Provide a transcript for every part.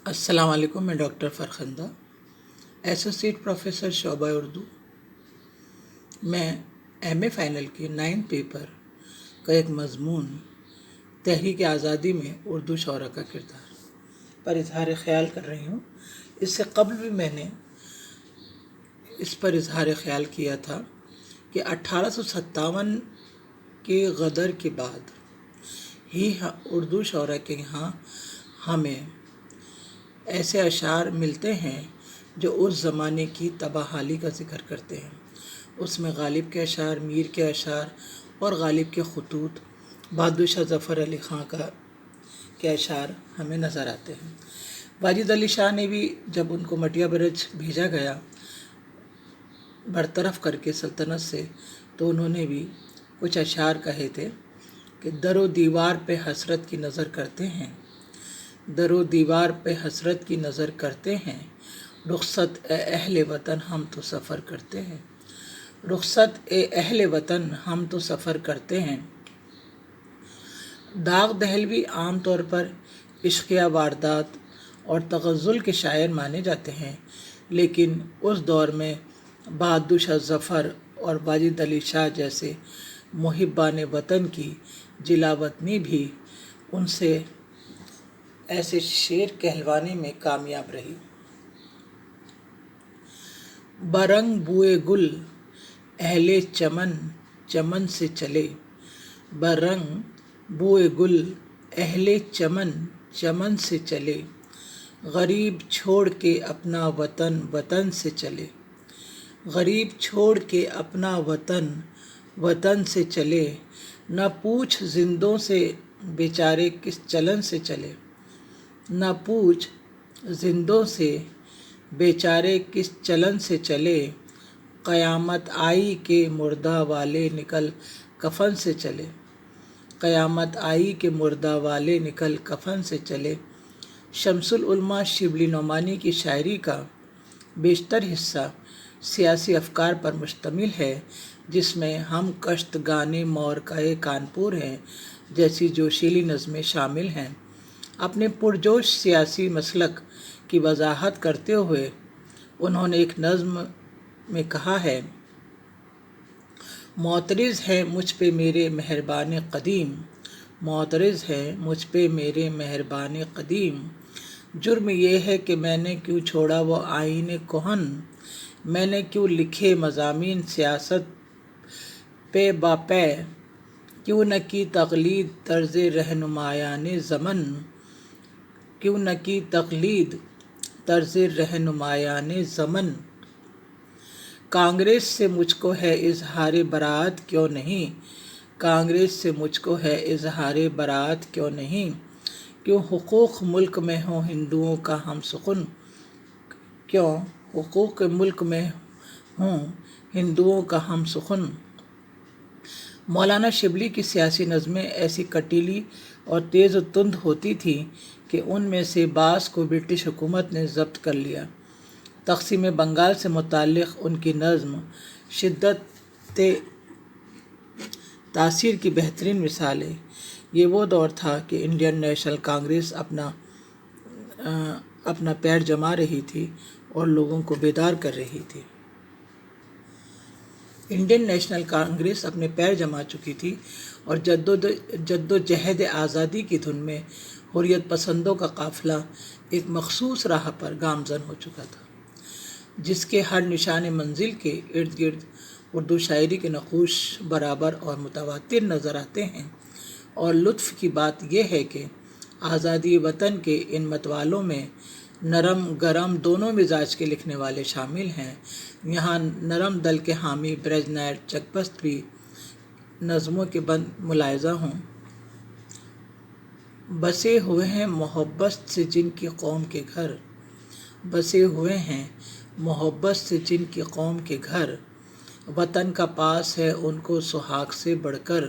السلام علیکم. میں ڈاکٹر فرخندہ، ایسوسیٹ پروفیسر شعبہ اردو. میں ایم اے فائنل کے 9 پیپر کا ایک مضمون تحریک آزادی میں اردو شعراء کا کردار پر اظہار خیال کر رہی ہوں. اس سے قبل بھی میں نے اس پر اظہار خیال کیا تھا کہ 1857 کے غدر کے بعد ہی اردو شعراء کے یہاں ہمیں ایسے اشعار ملتے ہیں جو اس زمانے کی تباہ حالی کا ذکر کرتے ہیں. اس میں غالب کے اشعار، میر کے اشعار اور غالب کے خطوط، بہادر شاہ ظفر علی خان کے اشعار ہمیں نظر آتے ہیں. واجد علی شاہ نے بھی جب ان کو مٹیا برج بھیجا گیا برطرف کر کے سلطنت سے، تو انہوں نے بھی کچھ اشعار کہے تھے کہ در و دیوار پہ حسرت کی نظر کرتے ہیں، در و دیوار پہ حسرت کی نظر کرتے ہیں، رخصت اے اہل وطن ہم تو سفر کرتے ہیں، رخصت اے اہل وطن ہم تو سفر کرتے ہیں. داغ دہلوی عام طور پر عشقیہ واردات اور تغزل کے شاعر مانے جاتے ہیں، لیکن اس دور میں بہادر شاہ ظفر اور واجد علی شاہ جیسے محبان وطن کی جلاوطنی بھی ان سے ایسے شعر کہلوانے میں کامیاب رہی. برنگ بوئے گل اہل چمن چمن سے چلے، برنگ بوئے گل اہل چمن چمن سے چلے، غریب چھوڑ کے اپنا وطن وطن سے چلے، غریب چھوڑ کے اپنا وطن وطن سے چلے، نہ پوچھ زندوں سے بیچارے کس چلن سے چلے، نہ پوچھ زندوں سے بیچارے کس چلن سے چلے، قیامت آئی کہ مردہ والے نکل کفن سے چلے، قیامت آئی کہ مردہ والے نکل کفن سے چلے. شمس العلماء شبلی نعمانی کی شاعری کا بیشتر حصہ سیاسی افکار پر مشتمل ہے، جس میں ہم کشت گانے مورکۂ کانپور ہیں جیسی جوشیلی نظمیں شامل ہیں. اپنے پرجوش سیاسی مسلک کی وضاحت کرتے ہوئے انہوں نے ایک نظم میں کہا ہے: معترض ہے مجھ پہ میرے مہربان قدیم، معترض ہے مجھ پہ میرے مہربان قدیم، جرم یہ ہے کہ میں نے کیوں چھوڑا وہ آئین کہن، میں نے کیوں لکھے مضامین سیاست پے با پے، کیوں نہ کی تقلید طرز رہنمایان زمن، کیوں نہ کی تقلید طرز رہنمایان زمن. کانگریس سے مجھ کو ہے اظہار براءت کیوں نہیں، کانگریس سے مجھ کو ہے اظہار براءت کیوں نہیں، کیوں حقوق ملک میں ہوں ہندوؤں کا ہم سخن، کیوں حقوق ملک میں ہوں ہندوؤں کا ہم سخن. مولانا شبلی کی سیاسی نظمیں ایسی کٹیلی اور تیز و تند ہوتی تھیں کہ ان میں سے بعض کو برٹش حکومت نے ضبط کر لیا. تقسیم بنگال سے متعلق ان کی نظم شدت تاثیر کی بہترین مثال ہے. یہ وہ دور تھا کہ انڈین نیشنل کانگریس اپنا پیر جما رہی تھی اور لوگوں کو بیدار کر رہی تھی. انڈین نیشنل کانگریس اپنے پیر جما چکی تھی اور جد و جہد آزادی کی دھن میں حریت پسندوں کا قافلہ ایک مخصوص راہ پر گامزن ہو چکا تھا، جس کے ہر نشان منزل کے ارد گرد اردو شاعری کے نقوش برابر اور متواتر نظر آتے ہیں. اور لطف کی بات یہ ہے کہ آزادی وطن کے ان متوالوں میں نرم گرم دونوں مزاج کے لکھنے والے شامل ہیں. یہاں نرم دل کے حامی برج نائر چکبست بھی نظموں کے بند ملاحظہ ہوں. بسے ہوئے ہیں محبت سے جن کی قوم کے گھر، بسے ہوئے ہیں محبت سے جن کی قوم کے گھر، وطن کا پاس ہے ان کو سہاگ سے بڑھ کر،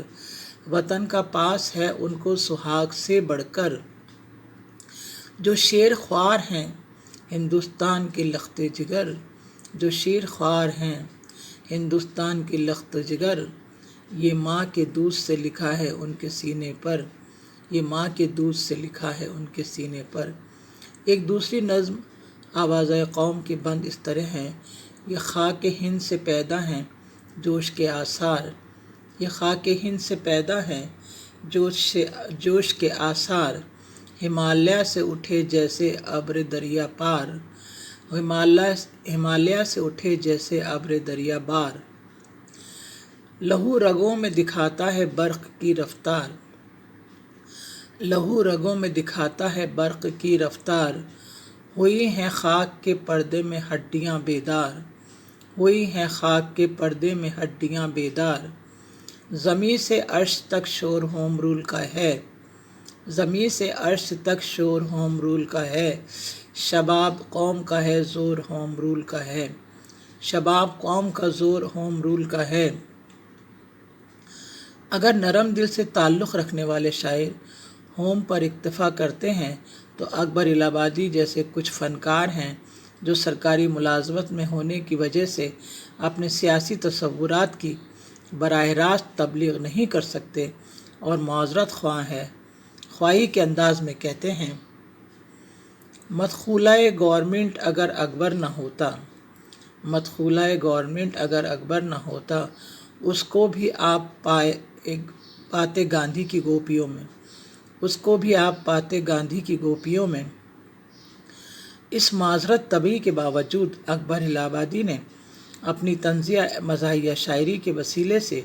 وطن کا پاس ہے ان کو سہاگ سے بڑھ کر. جو شیر خوار ہیں ہندوستان کے لخت جگر، جو شیر خوار ہیں ہندوستان کے لخت جگر، یہ ماں کے دودھ سے لکھا ہے ان کے سینے پر، یہ ماں کے دودھ سے لکھا ہے ان کے سینے پر. ایک دوسری نظم آوازۂ قوم کی بند اس طرح ہیں: یہ خاک ہند سے پیدا ہیں جوش کے آثار، یہ خاک ہند سے پیدا ہیں جوش کے آثار، ہمالیہ سے اٹھے جیسے ابر دریا پار، ہمالیہ سے اٹھے جیسے ابر دریا بار، لہو رگوں میں دکھاتا ہے برق کی رفتار، لہو رگوں میں دکھاتا ہے برق کی رفتار، ہوئی ہیں خاک کے پردے میں ہڈیاں بیدار، ہوئی ہیں خاک کے پردے میں ہڈیاں بیدار، زمیں سے عرش تک شور ہوم رول کا ہے، زمیں سے عرش تک شور ہوم رول کا ہے، شباب قوم کا ہے زور ہوم رول کا ہے، شباب قوم کا زور ہوم رول کا ہے۔ اگر نرم دل سے تعلق رکھنے والے شاعر ہوم پر اکتفا کرتے ہیں تو اکبر الہ آبادی جیسے کچھ فنکار ہیں جو سرکاری ملازمت میں ہونے کی وجہ سے اپنے سیاسی تصورات کی براہ راست تبلیغ نہیں کر سکتے اور معذرت خواہی کے انداز میں کہتے ہیں: مدخولہ گورنمنٹ اگر اکبر نہ ہوتا، مدخولہ گورنمنٹ اگر اکبر نہ ہوتا، اس کو بھی آپ پاتے گاندھی کی گوپیوں میں، اس کو بھی آپ پاتے گاندھی کی گوپیوں میں۔ اس معذرت طبع کے باوجود اکبر الہ آبادی نے اپنی طنزیہ مزاحیہ شاعری کے وسیلے سے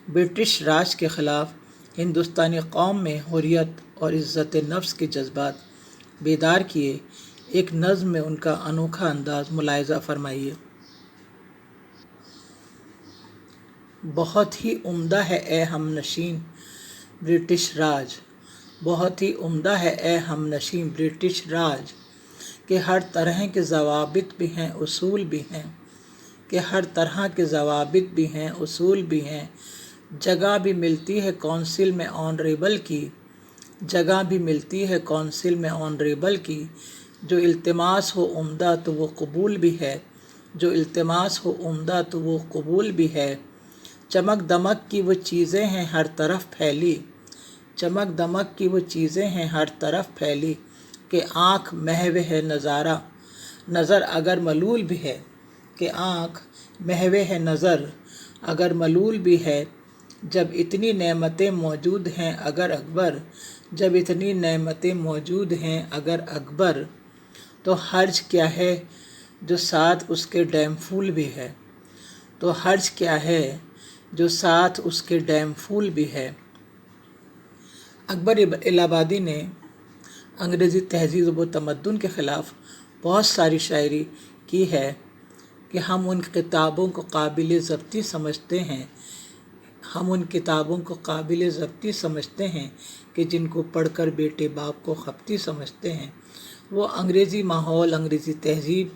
برٹش راج کے خلاف ہندوستانی قوم میں حریت اور عزت نفس کے جذبات بیدار کیے۔ ایک نظم میں ان کا انوکھا انداز ملاحظہ فرمائیے: بہت ہی عمدہ ہے اے ہم نشین برٹش راج، بہت ہی عمدہ ہے اے ہم نشین برٹش راج، کہ ہر طرح کے ضوابط بھی ہیں اصول بھی ہیں، کہ ہر طرح کے ضوابط بھی ہیں اصول بھی ہیں، جگہ بھی ملتی ہے کونسل میں آنریبل کی، جگہ بھی ملتی ہے کونسل میں آنریبل کی، جو التماس ہو عمدہ تو وہ قبول بھی ہے، جو التماس ہو عمدہ تو وہ قبول بھی ہے، چمک دمک کی وہ چیزیں ہیں ہر طرف پھیلی، چمک دمک کی وہ چیزیں ہیں ہر طرف پھیلی، کہ آنکھ محو ہے نظارہ نظر اگر ملول بھی ہے، کہ آنکھ محو ہے نظر اگر ملول بھی ہے، جب اتنی نعمتیں موجود ہیں اگر اکبر، جب اتنی نعمتیں موجود ہیں اگر اکبر، تو حرج کیا ہے جو ساتھ اس کے ڈیم پھول بھی ہے، تو حرج کیا ہے جو ساتھ اس کے ڈیم پھول بھی ہے۔ اکبر الہ آبادی نے انگریزی تہذیب و تمدن کے خلاف بہت ساری شاعری کی ہے کہ ہم ان کتابوں کو قابل ضبطی سمجھتے ہیں، ہم ان کتابوں کو قابل ضبطی سمجھتے ہیں کہ جن کو پڑھ کر بیٹے باپ کو خپتی سمجھتے ہیں۔ وہ انگریزی ماحول، انگریزی تہذیب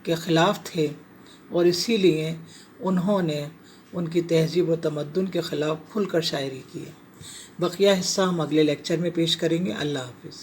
کے خلاف تھے اور اسی لیے انہوں نے ان کی تہذیب و تمدن کے خلاف کھل کر شاعری کی ہے۔ بقیہ حصہ ہم اگلے لیکچر میں پیش کریں گے۔ اللہ حافظ۔